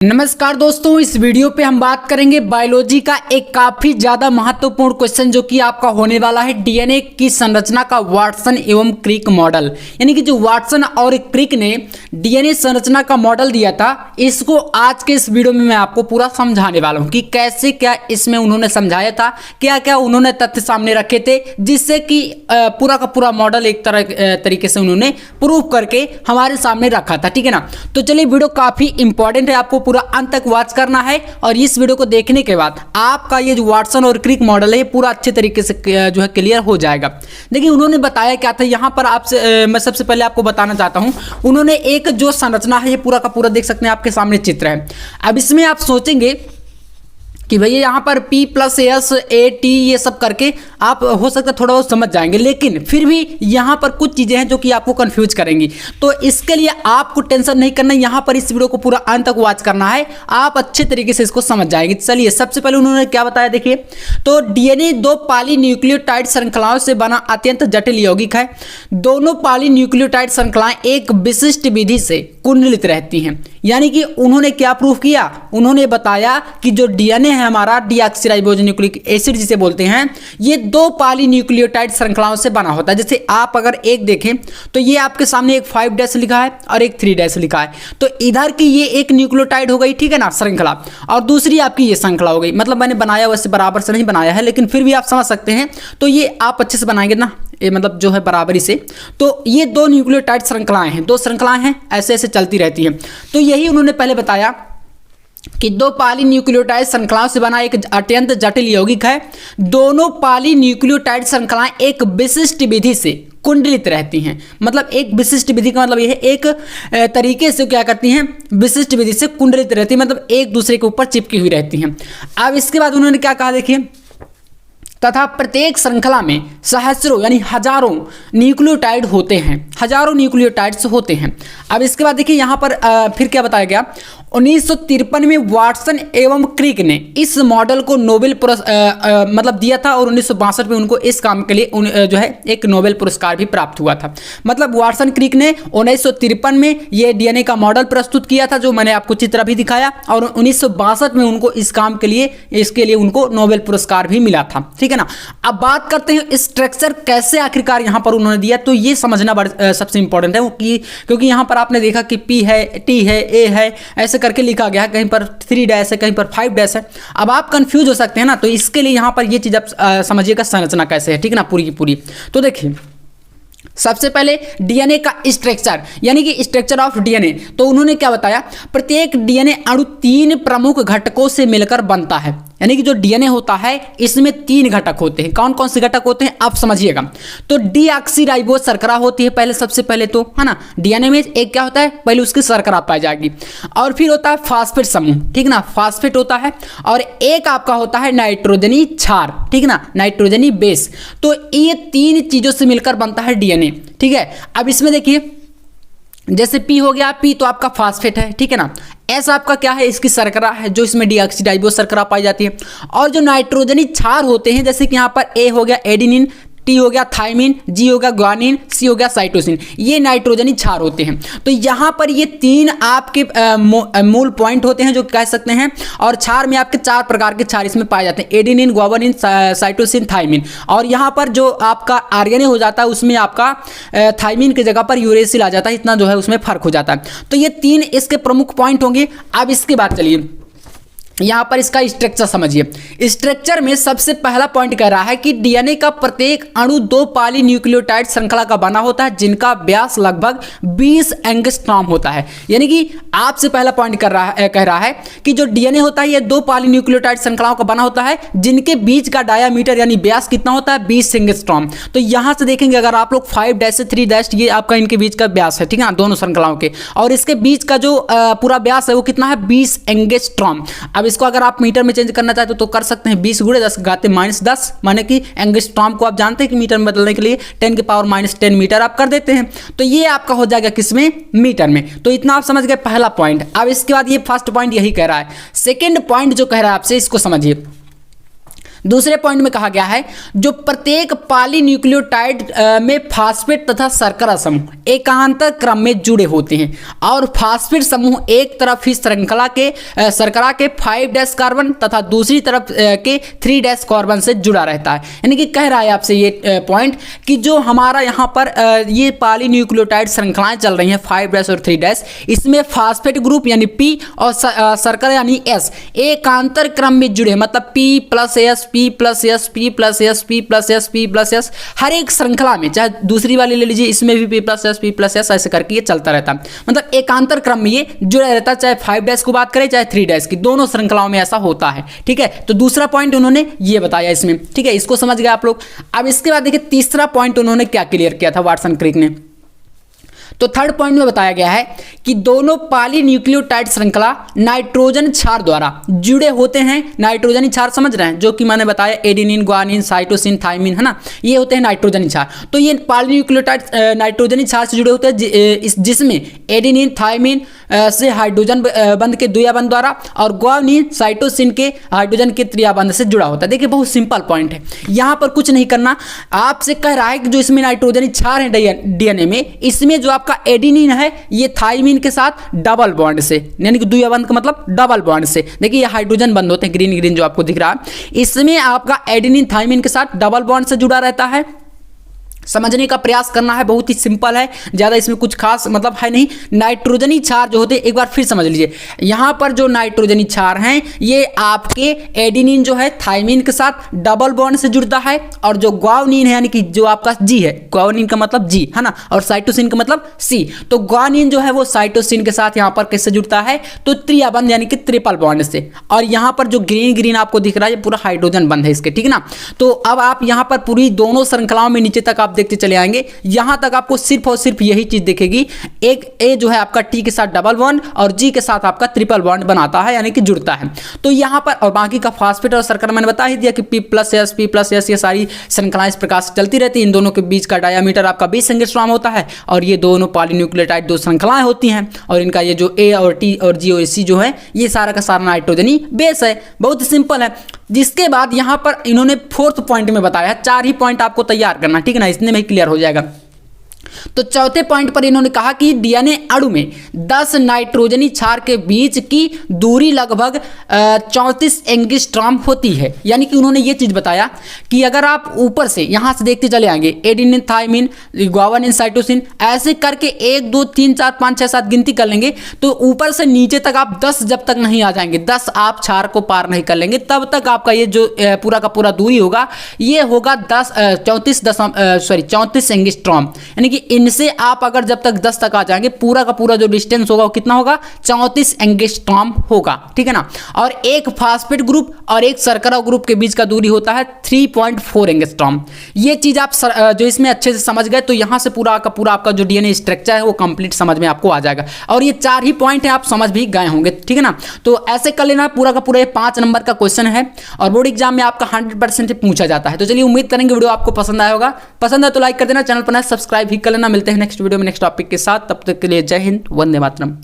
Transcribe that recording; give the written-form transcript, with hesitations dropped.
नमस्कार दोस्तों, इस वीडियो पे हम बात करेंगे बायोलॉजी का एक काफी ज्यादा महत्वपूर्ण क्वेश्चन जो कि आपका होने वाला है डीएनए की संरचना का वाटसन एवं क्रिक मॉडल। यानी कि जो वाटसन और क्रिक ने डीएनए संरचना का मॉडल दिया था, इसको आज के इस वीडियो में मैं आपको पूरा समझाने वाला हूं कि कैसे क्या इसमें उन्होंने समझाया था, क्या क्या उन्होंने तथ्य सामने रखे थे, जिससे कि पूरा का पूरा मॉडल एक तरीके से उन्होंने प्रूव करके हमारे सामने रखा था। ठीक है ना। तो चलिए, वीडियो काफी इंपॉर्टेंट है, आपको पूरा अंत तक वॉच करना है और इस वीडियो को देखने के बाद आपका ये जो वाटसन और क्रिक मॉडल है पूरा अच्छे तरीके से जो है क्लियर हो जाएगा। देखिए, उन्होंने बताया क्या था यहाँ पर आपसे मैं सबसे पहले आपको बताना चाहता हूँ। उन्होंने एक जो संरचना है ये पूरा का पूरा देख सकते हैं, आपके सामने चित्र है। अब इसमें आप सोचेंगे कि भैया यहाँ पर P+S+A+T ये सब करके आप हो सकता है थोड़ा बहुत समझ जाएंगे, लेकिन फिर भी यहाँ पर कुछ चीज़ें हैं जो कि आपको कंफ्यूज करेंगी। तो इसके लिए आपको टेंशन नहीं करना, यहाँ पर इस वीडियो को पूरा अंत तक वॉच करना है, आप अच्छे तरीके से इसको समझ जाएंगे। चलिए, सबसे पहले उन्होंने क्या बताया, देखिए। तो डीएनए दो पॉलीन्यूक्लियोटाइड श्रृंखलाओं से बना अत्यंत जटिल यौगिक है। दोनों पॉलीन्यूक्लियोटाइड श्रृंखलाएं एक विशिष्ट विधि से कुंडलित रहती हैं। यानी कि उन्होंने क्या प्रूफ किया, उन्होंने बताया कि जो डीएनए है हमारा डीऑक्सीराइबोन्यूक्लिक एसिड जिसे बोलते हैं, ये दो पॉलीन्यूक्लियोटाइड श्रृंखलाओं से बना होता है। जैसे आप अगर एक देखें तो ये आपके सामने एक 5' लिखा है और एक 3' लिखा है। तो इधर की ये एक न्यूक्लियोटाइड हो गई, ठीक है ना, श्रृंखला, और दूसरी आपकी ये श्रृंखला हो गई। मतलब मैंने बनाया वैसे बराबर से नहीं बनाया है, लेकिन फिर भी आप समझ सकते हैं। तो ये आप अच्छे से बनाएंगे ना, ये मतलब जो है बराबरी से। तो ये दो न्यूक्लियोटाइड श्रृंखलाएं हैं, दो श्रृंखलाएं हैं, ऐसे ऐसे चलती रहती हैं। तो यही उन्होंने पहले बताया कि दो पॉलीन्यूक्लियोटाइड श्रृंखलाओं से बना एक अत्यंत जटिल यौगिक है। दोनों पॉलीन्यूक्लियोटाइड श्रृंखलाएं एक विशिष्ट विधि से कुंडलित रहती हैं। मतलब एक विशिष्ट विधि का मतलब यह है, एक तरीके से क्या करती हैं, विशिष्ट विधि से कुंडलित रहती है, मतलब एक दूसरे के ऊपर चिपकी हुई रहती हैं। अब इसके बाद उन्होंने क्या कहा, देखिए, तथा प्रत्येक श्रृंखला में सहस्रों यानी हजारों न्यूक्लियोटाइड होते हैं, हजारों न्यूक्लियोटाइड्स होते हैं। अब इसके बाद देखिए यहाँ पर फिर क्या बताया गया, 1953 में वाटसन एवं क्रिक ने इस मॉडल को नोबेल मतलब दिया था, और 1962 में उनको इस काम के लिए जो है एक नोबेल पुरस्कार भी प्राप्त हुआ था। मतलब वाटसन क्रिक ने 1953 में ये डीएनए का मॉडल प्रस्तुत किया था, जो मैंने आपको चित्र भी दिखाया, और 1962 में उनको इस काम के लिए, इसके लिए उनको नोबेल पुरस्कार भी मिला था। ठीक है ना। अब बात करते हैं स्ट्रक्चर कैसे आखिरकार यहाँ पर उन्होंने दिया। तो ये समझना सबसे इंपॉर्टेंट है, क्योंकि यहाँ पर आपने देखा कि P है, T है, A है, ऐसे करके लिखा गया है, कहीं पर 3' है, कहीं पर 5' है। अब आप कंफ्यूज हो सकते हैं ना, तो इसके लिए यहाँ पर ये चीज़ आप समझिएगा संरचना कैसे है, ठीक है ना, पूरी की पूरी। तो देखिए, सबसे पहले डीएनए का स्ट्रक्चर, यानी कि स्ट्रक्चर ऑफ डीएनए। तो उन्होंने क्या बताया, प्रत्येक डीएनए अणु 3 प्रमुख घटकों से मिलकर बनता है। यानी कि जो डीएनए होता है इसमें 3 घटक होते हैं। कौन कौन से घटक होते हैं आप समझिएगा। तो डीऑक्सीराइबोज शर्करा होती है पहले, सबसे पहले तो, है ना। डीएनए में एक क्या होता है, पहले उसकी शर्करा पाई जाएगी, और फिर होता है फास्फेट समूह, ठीक ना, फास्फेट होता है, और एक आपका होता है नाइट्रोजनी क्षार, ठीक ना, नाइट्रोजनी बेस। तो ये 3 चीजों से मिलकर बनता है डीएनए, ठीक है। अब इसमें देखिए, जैसे P हो गया, P तो आपका फास्फेट है, ठीक है ना। S आपका क्या है, इसकी शर्करा है, जो इसमें डीऑक्सीराइबोज शर्करा पाई जाती है। और जो नाइट्रोजनी क्षार होते हैं, जैसे कि यहाँ पर A हो गया एडिनिन, T हो गया थाइमिन, G हो गया ग्वानिन, C हो गया साइटोसिन, ये नाइट्रोजनी क्षार होते हैं। तो यहाँ पर ये 3 आपके मूल पॉइंट होते हैं जो कह सकते हैं। और क्षार में आपके 4 प्रकार के क्षार इसमें पाए जाते हैं, एडिनिन, ग्वानिन, साइटोसिन, थाइमिन। और यहाँ पर जो आपका आर्यन हो जाता है, उसमें आपका थाइमिन की जगह पर यूरेसिल आ जाता है, इतना जो है उसमें फर्क हो जाता है। तो ये 3 इसके प्रमुख पॉइंट होंगे। अब इसके बाद चलिए यहाँ पर इसका स्ट्रक्चर समझिए। स्ट्रक्चर में सबसे पहला पॉइंट कह रहा है कि डीएनए का प्रत्येक अणु 2 पॉलीन्यूक्लियोटाइड श्रृंखला का बना होता है, जिनका व्यास लगभग 20 एंगस्ट्रॉम होता है। यानी कि आपसे पहला पॉइंट कह रहा है कि जो डीएनए होता है ये 2 पॉलीन्यूक्लियोटाइड श्रृंखलाओं का बना होता है, जिनके बीच का डायामीटर यानी व्यास कितना होता है, 20 एंगस्ट्रॉम। तो यहाँ से देखेंगे अगर आप लोग 5' से 3', ये आपका इनके बीच का व्यास है, ठीक है ना, दोनों श्रृंखलाओं के, और इसके बीच का जो पूरा व्यास है वो कितना है, 20 एंगस्ट्रॉम। अब इसको अगर आप मीटर में चेंज करना चाहते हो तो कर सकते हैं, 20 × 10 घाते -10, माने कि एंगस्ट्रॉम को आप जानते हैं कि मीटर में बदलने के लिए 10 की पावर -10 मीटर आप कर देते हैं। तो ये आपका हो जाएगा किसमें, मीटर में। तो इतना आप समझ गए पहला पॉइंट। अब इसके बाद ये फर्स्ट पॉइंट यही कह रहा है। सेकेंड पॉइंट जो कह रहा है आपसे, इसको समझिए। दूसरे पॉइंट में कहा गया है जो प्रत्येक पॉलीन्यूक्लियोटाइड में फास्फेट तथा शर्करा समूह एकांतर क्रम में जुड़े होते हैं और फास्फेट समूह एक तरफ ही श्रृंखला के शर्करा के 5' कार्बन तथा दूसरी तरफ के 3' कार्बन से जुड़ा रहता है। यानी कि कह रहा है आपसे ये पॉइंट कि जो हमारा यहाँ पर ये पॉलीन्यूक्लियोटाइड श्रृंखलाएं चल रही हैं 5' और 3', इसमें फास्फेट ग्रुप यानी P और शर्करा यानी S एकांतर क्रम में जुड़े, मतलब P+S P+S हर एक श्रृंखला में, चाहे दूसरी वाली ले लीजिए इसमें भी P+S ऐसे करके ये चलता रहता है, मतलब एकांतर क्रम में ये जुड़ा रहता है, चाहे 5' को बात करें चाहे 3' की, दोनों श्रृंखलाओं में ऐसा होता है। ठीक है, तो दूसरा पॉइंट उन्होंने ये बताया इसमें। ठीक है, इसको समझ गए आप लोग। अब इसके बाद देखिए तीसरा पॉइंट उन्होंने क्या क्लियर किया था वाटसन क्रिक ने। तो थर्ड पॉइंट में बताया गया है कि दोनों पॉलीन्यूक्लियोटाइड श्रृंखला नाइट्रोजन क्षार द्वारा जुड़े होते हैं। नाइट्रोजन क्षार समझ रहे हैं, जो कि मैंने बताया एडेनिन, ग्वानिन, साइटोसिन, थाइमिन, है ना, ये होते हैं नाइट्रोजन क्षार। तो ये पॉलीन्यूक्लियोटाइड नाइट्रोजन क्षार से जुड़े होते हैं, जिसमें एडेनिन, थाइमिन से हाइड्रोजन बंध के द्विबंध द्वारा और ग्वानिन साइटोसिन के हाइड्रोजन के त्रिबंध से जुड़ा होता है। देखिए बहुत सिंपल पॉइंट है, यहाँ पर कुछ नहीं करना। आपसे कह रहा है कि जो इसमें नाइट्रोजन क्षार है डीएनए में, इसमें जो आपका एडेनिन है ये थाइमिन के साथ डबल बॉन्ड से, यानी कि द्विबंध का मतलब डबल बॉन्ड से, देखिए ये हाइड्रोजन बंद होते हैं, ग्रीन ग्रीन जो आपको दिख रहा है, इसमें आपका एडेनिन थाइमिन के साथ डबल बॉन्ड से जुड़ा रहता है। समझने का प्रयास करना है, बहुत ही सिंपल है, ज़्यादा इसमें कुछ खास मतलब है नहीं। नाइट्रोजनी क्षार जो होते हैं एक बार फिर समझ लीजिए, यहाँ पर जो नाइट्रोजनी क्षार हैं ये आपके एडेनिन जो है थाइमिन के साथ डबल बॉन्ड से जुड़ता है, और जो ग्वानिन है यानी कि जो आपका जी है, ग्वानिन का मतलब जी है ना, और साइटोसिन का मतलब सी, तो ग्वानिन जो है वो साइटोसिन के साथ यहाँ पर किससे जुड़ता है, तो त्रिबंध यानी कि ट्रिपल बॉन्ड से। और यहाँ पर जो ग्रीन ग्रीन आपको दिख रहा है ये पूरा हाइड्रोजन बंध है इसके, ठीक है ना। तो अब आप यहाँ पर पूरी दोनों श्रृंखलाओं में नीचे तक आप देखते चले आएंगे, यहां तक आपको सिर्फ और सिर्फ यही चीज दिखेगी, एक ए जो है आपका टी के साथ डबल बॉन्ड और जी के साथ आपका ट्रिपल बॉन्ड बनाता है यानी कि जुड़ता है। तो यहां पर और बाकी का फास्फेट और शर्करा मैंने बता ही दिया कि P+S ये सारी श्रृंखलाएं इस प्रकार से चलती रहती है। इन दोनों के बीच का डायमीटर आपका 20 एंगस्ट्रॉम होता है और ये दोनों पॉलीन्यूक्लियोटाइड दो श्रृंखलाएं होती हैं, और इनका ये जो ए और टी और जी और सी जो है ये सारा का सारा नाइट्रोजनी बेस है। बहुत सिंपल है। जिसके बाद यहां पर इन्होंने फोर्थ पॉइंट में बताया, 4 ही पॉइंट आपको तैयार करना, ठीक है ना, इसमें ही क्लियर हो जाएगा। तो चौथे पॉइंट पर इन्होंने कहा कि डीएनए अणु में 10 नाइट्रोजनी क्षार के बीच की दूरी लगभग 34 एंगस्ट्रॉम होती है। यानी कि उन्होंने ये चीज बताया कि अगर आप ऊपर से यहां से देखते चले आएंगे एडेनिन, थाइमिन, ग्वानिन, साइटोसिन ऐसे करके 1 2 3 4 5 6 7 गिनती कर लेंगे, तो ऊपर से नीचे तक आप 10 जब तक नहीं आ जाएंगे, 10 आप क्षार को पार नहीं कर लेंगे, तब तक आपका ये जो पूरा का पूरा दूरी होगा ये होगा 34 एंगस्ट्रॉम। यानी कि इनसे आप अगर जब तक 10 तक आ जाएंगे, पूरा का पूरा जो डिस्टेंस होगा वो कितना होगा, 34 एंगस्ट्रॉम होगा, ठीक है ना। और एक फास्फेट ग्रुप और एक शर्करा ग्रुप के बीच का दूरी होता है 3.4 एंगस्ट्रॉम। ये चीज आप जो इसमें अच्छे से समझ गए तो यहां से पूरा का पूरा आपका जो डीएनए स्ट्रक्चर है वो कंप्लीट समझ में आपको आ जाएगा, और ये 4 ही पॉइंट है, आप समझ भी गए होंगे, ठीक है ना। तो ऐसे कर लेना, पूरा का पूरा ये 5 नंबर का क्वेश्चन है और बोर्ड एग्जाम में आपका 100% पूछा जाता है। तो चलिए उम्मीद करेंगे वीडियो आपको पसंद आया होगा, पसंद है तो लाइक कर देना, चैनल पर सब्सक्राइब भी कर लेना। मिलते हैं नेक्स्ट वीडियो में नेक्स्ट टॉपिक के साथ, तब तक के लिए जय हिंद, वंदे मातरम।